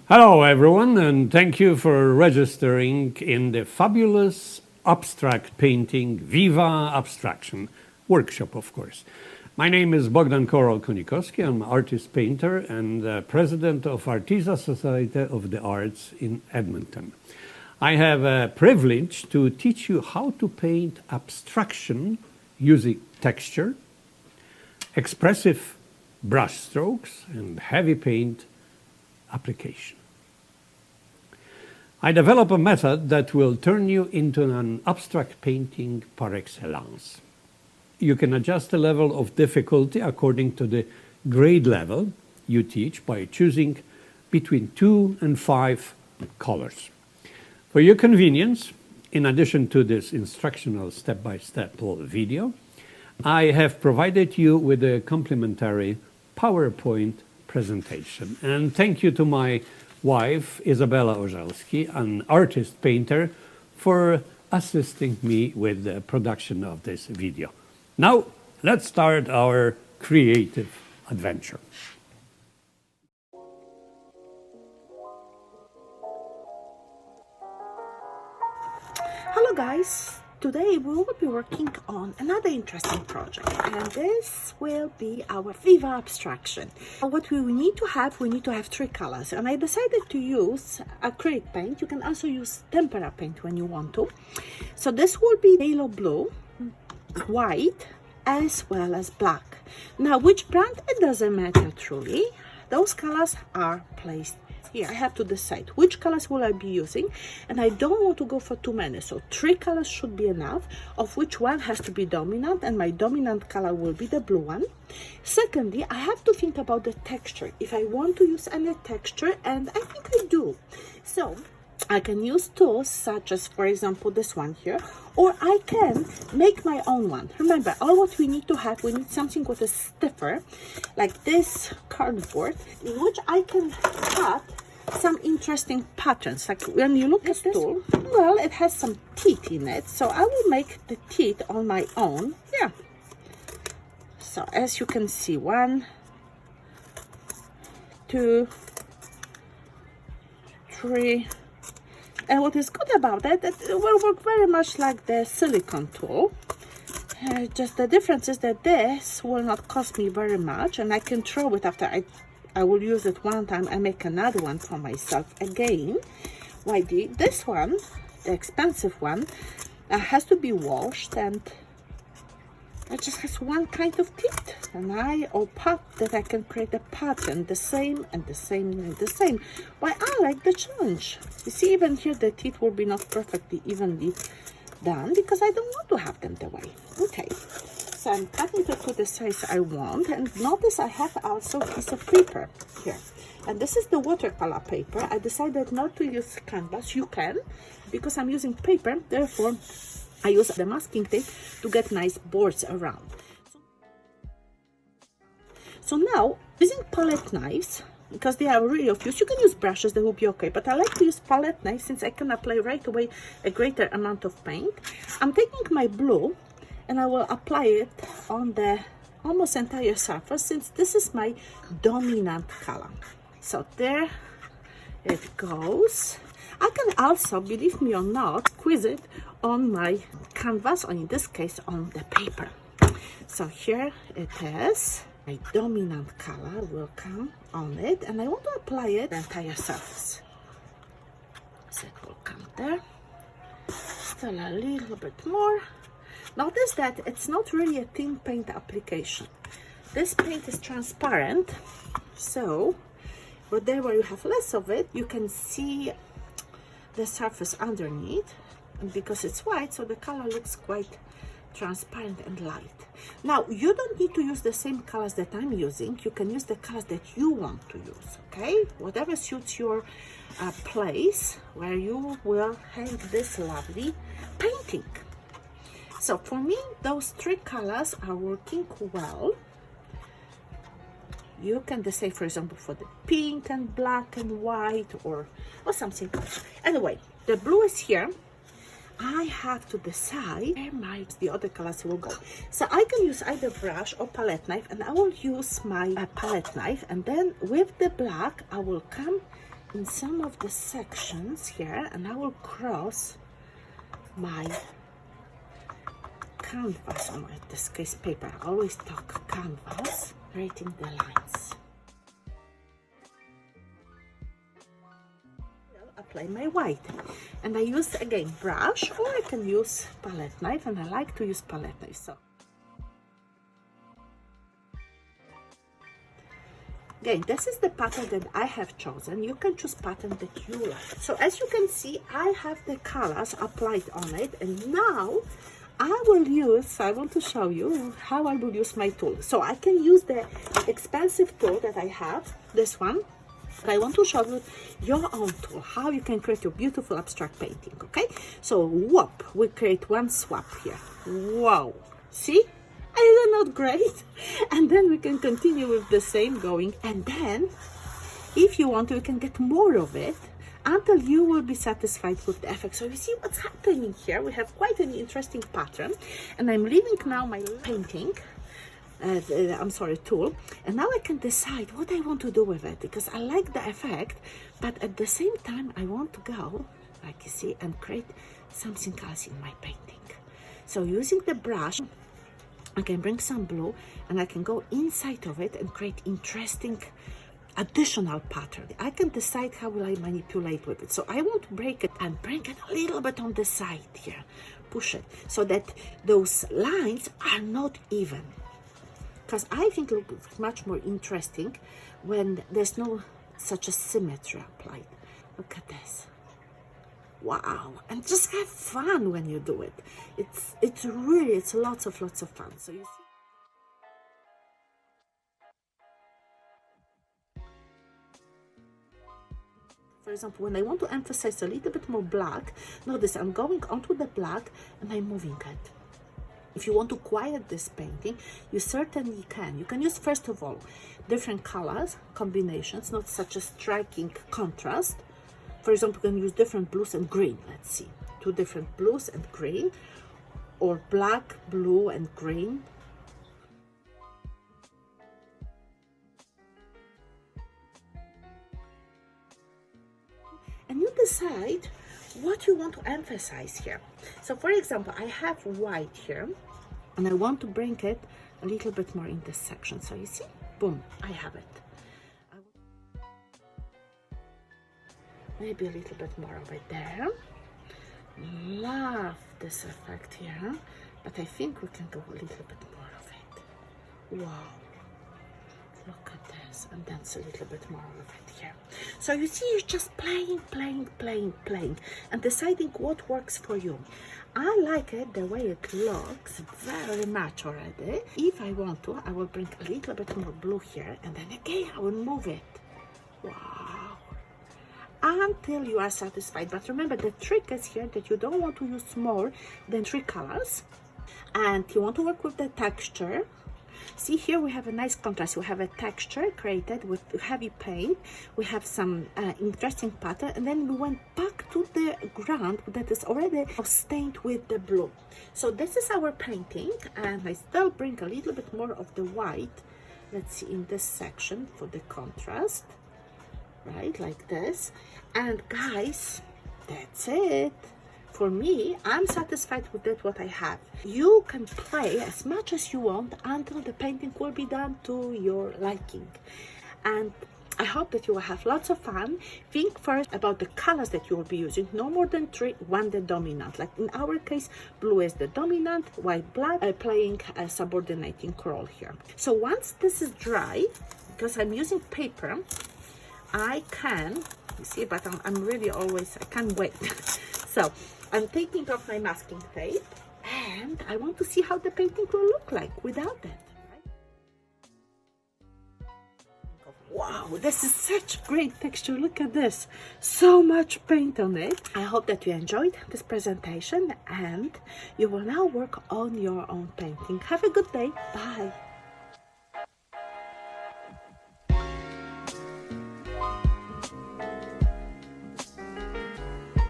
Hello everyone, and thank you for registering in the fabulous abstract painting Viva Abstraction workshop, of course. My name is Bogdan Konikowski. I'm an artist painter and president of Artisa Society of the Arts in Edmonton. I have a privilege to teach you how to paint abstraction using texture, expressive brushstrokes, and heavy paint application. I develop a method that will turn you into an abstract painting par excellence. You can adjust the level of difficulty according to the grade level you teach by choosing between 2 and 5 colors. For your convenience, in addition to this instructional step-by-step video, I have provided you with a complimentary PowerPoint presentation. And thank you to my wife, Izabela Orzelski, an artist painter, for assisting me with the production of this video. Now, let's start our creative adventure. Hello guys, today we will be working on another interesting project, and this will be our Viva Abstraction. What we need to have 3 colors, and I decided to use acrylic paint. You can also use tempera paint when you want to. So this will be yellow blue, white, as well as black. Now which brand, it doesn't matter truly. Those colors are placed here. I have to decide which colors will I be using, and I don't want to go for too many, so 3 colors should be enough, of which one has to be dominant, and my dominant color will be the blue one. Secondly, I have to think about the texture, if I want to use any texture, and I think I do. So I can use tools such as, for example, this one here, or I can make my own one. Remember, all what we need to have, we need something with a stiffer, like this cardboard, in which I can cut some interesting patterns. Like when you look at this tool, well, it has some teeth in it, so I will make the teeth on my own. Yeah. So as you can see, 1, 2, 3. And what is good about it, that it will work very much like the silicone tool. Just the difference is that this will not cost me very much, and I can throw it after I will use it one time and make another one for myself again. Why this one, the expensive one, has to be washed, and it just has one kind of teeth, and that I can create a pattern the same and the same and the same. Why I like the challenge. You see, even here the teeth will be not perfectly evenly done because I don't want to have them the way. Okay, so I'm cutting it to the size I want, and notice I have also a piece of paper here, and this is the watercolor paper. I decided not to use canvas. You can, because I'm using paper, therefore I use the masking tape to get nice boards around. So now, using palette knives, because they are really of use, you can use brushes, they will be okay, but I like to use palette knives since I can apply right away a greater amount of paint. I'm taking my blue and I will apply it on the almost entire surface, since this is my dominant color. So there it goes. I can also, believe me or not, squeeze it on my canvas, or in this case on the paper. So here it is. My dominant color will come on it, and I want to apply it the entire surface. So it will come there. Still a little bit more. Notice that it's not really a thin paint application. This paint is transparent, so but there where you have less of it, you can see the surface underneath, and because it's white, so the color looks quite transparent and light. Now you don't need to use the same colors that I'm using. You can use the colors that you want to use, okay? Whatever suits your place where you will hang this lovely painting. So for me, those 3 colors are working well. You can decide, for example, for the pink and black and white, or something else. Anyway, the blue is here. I have to decide where the other colors will go. So I can use either brush or palette knife, and I will use my palette knife, and then with the black I will come in some of the sections here, and I will cross my canvas, or in this case paper. I always talk canvas, creating the lines. Apply my white, and I use again brush, or I can use palette knife, and I like to use palette knife. So again, this is the pattern that I have chosen. You can choose pattern that you like. So as you can see, I have the colors applied on it, and now I want to show you how I will use my tool. So I can use the expensive tool that I have, this one. But I want to show you your own tool, how you can create your beautiful abstract painting, okay? So whoop, we create one swap here. Wow, see? Isn't that great? And then we can continue with the same going. And then, if you want to, you can get more of it until you will be satisfied with the effect. So you see what's happening here. We have quite an interesting pattern. And I'm leaving now my painting. Tool, and now I can decide what I want to do with it, because I like the effect, but at the same time I want to go, like you see, and create something else in my painting. So using the brush, I can bring some blue, and I can go inside of it and create interesting additional pattern. I can decide how will I manipulate with it. So I want to break it and bring it a little bit on the side here, push it, so that those lines are not even. Because I think it looks much more interesting when there's no such a symmetry applied. Look at this. Wow. And just have fun when you do it. It's lots of fun. So you see. For example, when I want to emphasize a little bit more black, notice I'm going onto the black and I'm moving it. If you want to quiet this painting, you certainly can. You can use, first of all, different colors, combinations, not such a striking contrast. For example, you can use different blues and green. Let's see, 2 different blues and green, or black, blue, and green. And you decide what you want to emphasize here. So for example, I have white here, and I want to bring it a little bit more in this section. So you see, boom, I have it. Maybe a little bit more of it there. Love this effect here, but I think we can go a little bit more of it. Wow. Look at this, and that's a little bit more of it here. So you see, you're just playing, and deciding what works for you. I like it the way it looks very much already. If I want to, I will bring a little bit more blue here, and then again I will move it. Wow. Until you are satisfied. But remember, the trick is here that you don't want to use more than 3 colors, and you want to work with the texture. See, here we have a nice contrast. We have a texture created with heavy paint. We have some interesting pattern, and then we went back to the ground that is already stained with the blue. So this is our painting, and I still bring a little bit more of the white. Let's see, in this section for the contrast, right, like this. And guys, that's it. For me, I'm satisfied with that, what I have. You can play as much as you want until the painting will be done to your liking. And I hope that you will have lots of fun. Think first about the colors that you will be using. No more than 3, 1 the dominant. Like in our case, blue is the dominant, white, black, playing a subordinating role here. So once this is dry, because I'm using paper, I can, you see, but I'm really always, I can't wait. So I'm taking off my masking tape, and I want to see how the painting will look like without it. Wow, this is such great texture. Look at this. So much paint on it. I hope that you enjoyed this presentation, and you will now work on your own painting. Have a good day. Bye.